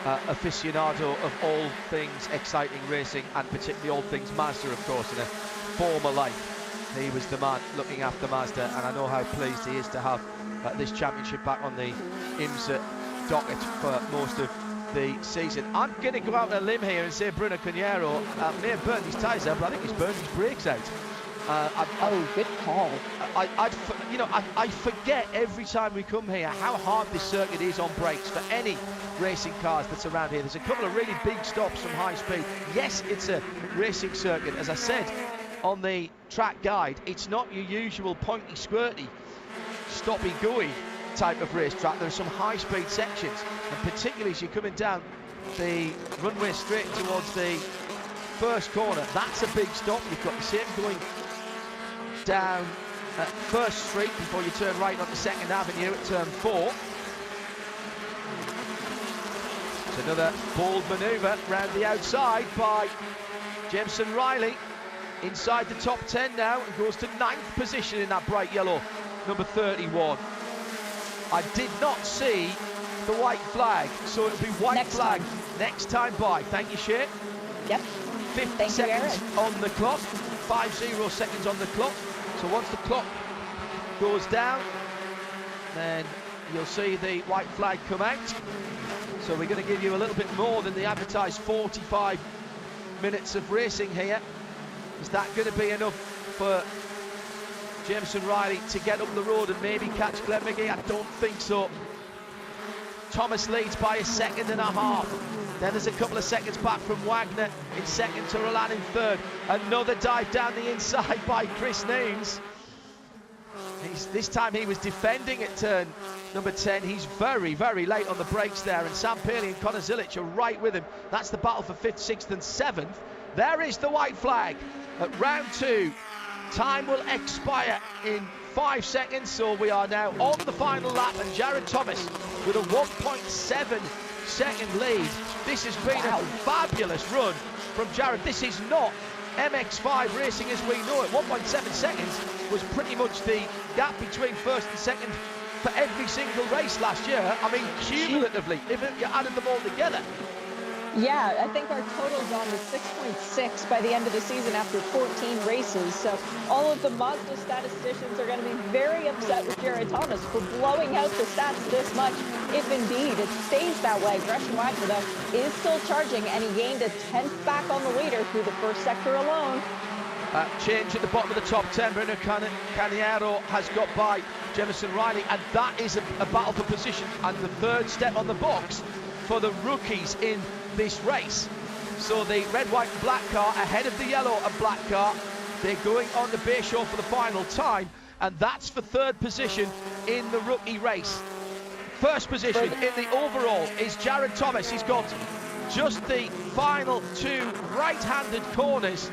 aficionado of all things exciting racing, and particularly all things Mazda, of course. In a former life, he was the man looking after Mazda, and I know how pleased he is to have this championship back on the IMSA docket for most of the season. I'm going to go out on a limb here and say Bruno Canero may have burned his tyres out, but I think he's burned his brakes out. Good call. I forget every time we come here how hard this circuit is on brakes for any racing cars that's around here. There's a couple of really big stops from high speed. Yes, it's a racing circuit. As I said on the track guide, it's not your usual pointy squirty stoppy gooey type of racetrack. There are some high speed sections, and particularly as you're coming down the runway straight towards the first corner, that's a big stop. You've got the same going down at First Street before you turn right onto 2nd Avenue at turn 4. It's another bold manoeuvre round the outside by Jameson Riley, inside the top 10 now, and goes to 9th position in that bright yellow number 31. I did not see the white flag, so it'll be white flag next time by. Thank you, Shane. Yep. 50 seconds on the clock, 50 seconds on the clock. So once the clock goes down, then you'll see the white flag come out. So we're going to give you a little bit more than the advertised 45 minutes of racing here. Is that going to be enough for Jameson Riley to get up the road and maybe catch Glenn McGee? I don't think so. Thomas leads by 1.5 seconds. Then there's a couple of seconds back from Wagner in second to Roland in third. Another dive down the inside by Chris Nunes. This time he was defending at turn number 10. He's very, very late on the brakes there, and Sam Pearley and Connor Zilic are right with him. That's the battle for 5th, 6th and 7th. There is the white flag at round 2. Time will expire in 5 seconds, so we are now on the final lap, and Jared Thomas with a 1.7 second lead. This has been a fabulous run from Jared. This is not MX-5 racing as we know it. 1.7 seconds was pretty much the gap between first and second for every single race last year. I mean, cumulatively, if you added them all together. Yeah, I think our total, John, was 6.6 by the end of the season after 14 races. So all of the Mazda statisticians are going to be very upset with Jared Thomas for blowing out the stats this much, if indeed it stays that way. Gresham Wagner, though, is still charging, and he gained a 10th back on the leader through the first sector alone. Change at the bottom of the top 10. Bruno Caniero has got by Jemison Riley, and that is a battle for position and the third step on the box for the rookies in this race. So the red, white and black car ahead of the yellow and black car. They're going on to Bayshore for the final time, and that's for third position in the rookie race. First position in the overall is Jared Thomas. He's got just the final 2 right-handed corners.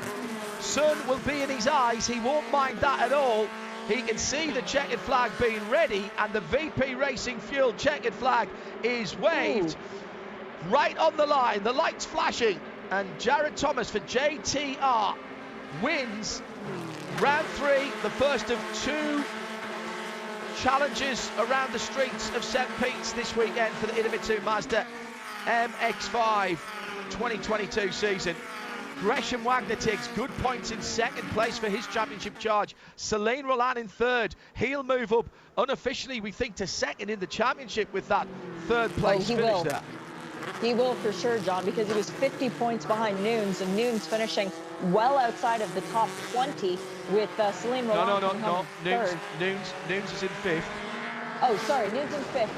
Sun will be in his eyes. He won't mind that at all. He can see the checkered flag being ready, and the VP Racing Fuel checkered flag is waved. Right on the line, the lights flashing, and Jared Thomas for JTR wins round 3, the first of 2 challenges around the streets of St. Pete's this weekend for the Idemitsu Mazda MX-5 2022 season. Gresham Wagner takes good points in second place for his championship charge. Celine Roland in third. He'll move up unofficially, we think, to second in the championship with that third place finish there. He will for sure, John, because he was 50 points behind Nunes, and Nunes finishing well outside of the top 20 with Celine Roland. No. Nunes is in 5th. Oh, sorry, Nunes in 5th.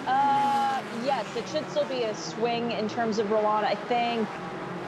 Yes, it should still be a swing in terms of Roland. I think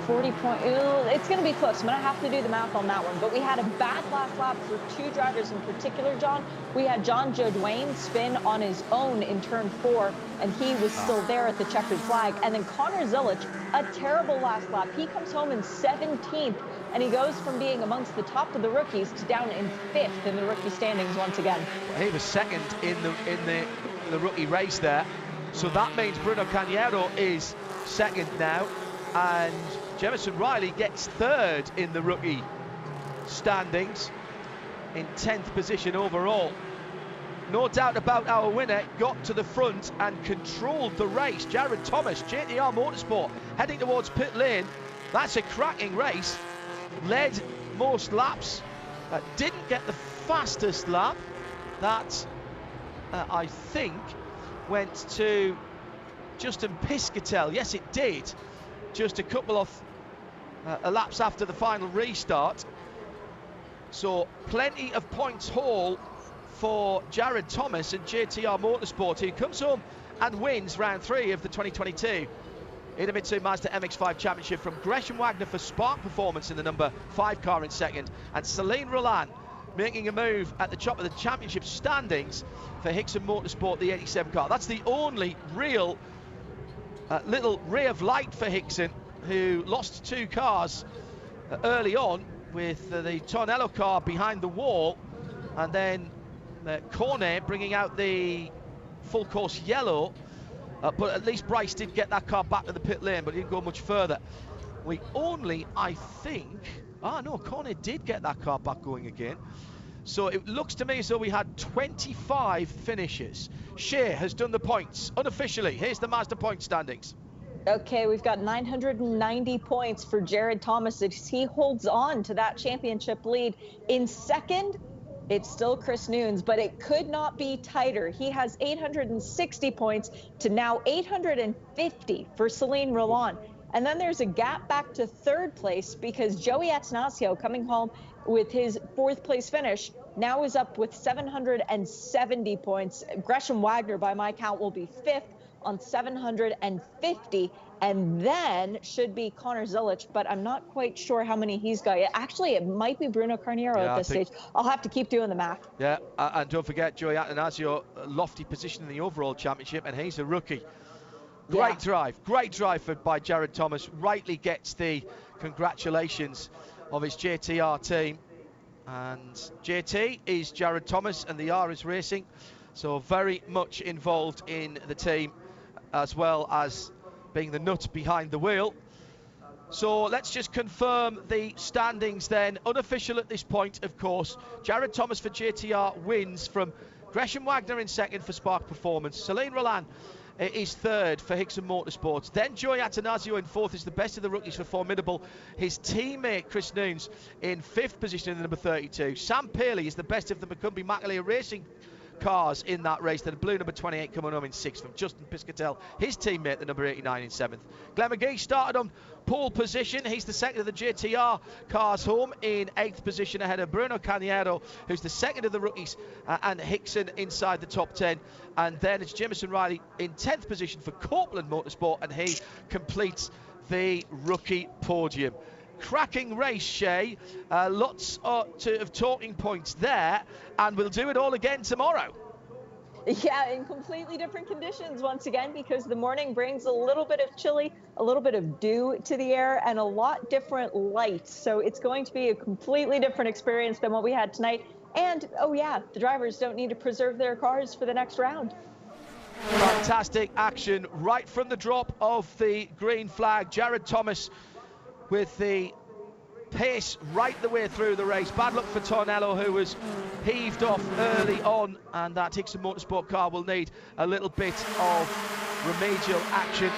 40 points. It's going to be close. I'm going to have to do the math on that one. But we had a bad last lap for 2 drivers in particular, John. We had John Joe Duane spin on his own in turn 4, and he was still there at the checkered flag. And then Connor Zilic, a terrible last lap. He comes home in 17th, and he goes from being amongst the top of the rookies to down in 5th in the rookie standings once again. Well, he was second in the rookie race there. So that means Bruno Caniero is second now, and Jemison Riley gets third in the rookie standings in 10th position overall. No doubt about our winner got to the front and controlled the race. Jared Thomas, JTR Motorsport, heading towards pit lane. That's a cracking race. Led most laps. Didn't get the fastest lap. That, I think, went to Justin Piscatel. Yes, it did. Just a couple of laps after the final restart. So plenty of points haul for Jared Thomas and JTR Motorsport, who comes home and wins round 3 of the 2022 Idemitsu Mazda MX-5 Championship from Gresham Wagner for Spark Performance in the number 5 car in second, and Celine Roland making a move at the top of the championship standings for Hickson Motorsport, the 87 car. That's the only real little ray of light for Hickson, who lost 2 cars early on with the Tornello car behind the wall, and then Cornet bringing out the full course yellow, but at least Bryce did get that car back to the pit lane, but he didn't go much further. We only, I think, no, Cornet did get that car back going again. So it looks to me as though we had 25 finishes. Shea has done the points unofficially. Here's the Mazda point standings. Okay, we've got 990 points for Jared Thomas as he holds on to that championship lead. In second, it's still Chris Nunes, but it could not be tighter. He has 860 points to now 850 for Celine Roland. And then there's a gap back to third place because Joey Atanasio, coming home with his 4th place finish, now is up with 770 points. Gresham Wagner, by my count, will be 5th on 750. And then should be Connor Zilic, but I'm not quite sure how many he's got yet. Actually, it might be Bruno Carniero at this stage. I'll have to keep doing the math. Yeah, and don't forget Joey Atanasio, lofty position in the overall championship, and he's a rookie. Great drive by Jared Thomas. Rightly gets the congratulations of his JTR team. And JT is Jared Thomas and the R is Racing. So very much involved in the team, as well as being the nut behind the wheel. So let's just confirm the standings then. Unofficial at this point, of course. Jared Thomas for JTR wins from Gresham Wagner in second for Spark Performance. Celine Roland is third for Hickson Motorsports. Then Joey Atanasio in fourth is the best of the rookies for Formidable. His teammate Chris Nunes in fifth position in the number 32. Sam Paley is the best of the McCumbee Macaleer Racing cars in that race. The blue number 28 coming home in sixth from Justin Piscatel, his teammate, the number 89 in seventh. Glenn McGee started on pole position. He's the second of the JTR cars home in eighth position ahead of Bruno Carniero, who's the second of the rookies, and Hickson inside the top 10. And then it's Jameson Riley in 10th position for Copeland Motorsport, and he completes the rookie podium. Cracking race, Shay. Lots of talking points there, and we'll do it all again tomorrow. Yeah, in completely different conditions once again, because the morning brings a little bit of chilly, a little bit of dew to the air, and a lot different light. So it's going to be a completely different experience than what we had tonight. And, oh yeah, the drivers don't need to preserve their cars for the next round. Fantastic action right from the drop of the green flag. Jared Thomas with the pace right the way through the race. Bad luck for Tornello, who was heaved off early on, and that Hickson Motorsport car will need a little bit of remedial action.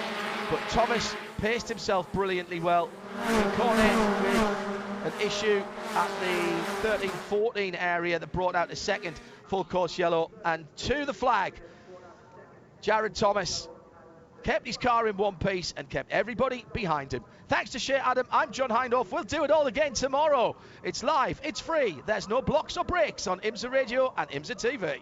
But Thomas paced himself brilliantly well. He caught in with an issue at the 13-14 area that brought out a second full course yellow, and to the flag, Jared Thomas kept his car in one piece and kept everybody behind him. Thanks to Shea Adam, I'm John Hindhaugh. We'll do it all again tomorrow. It's live, it's free, there's no blocks or breaks on IMSA Radio and IMSA TV.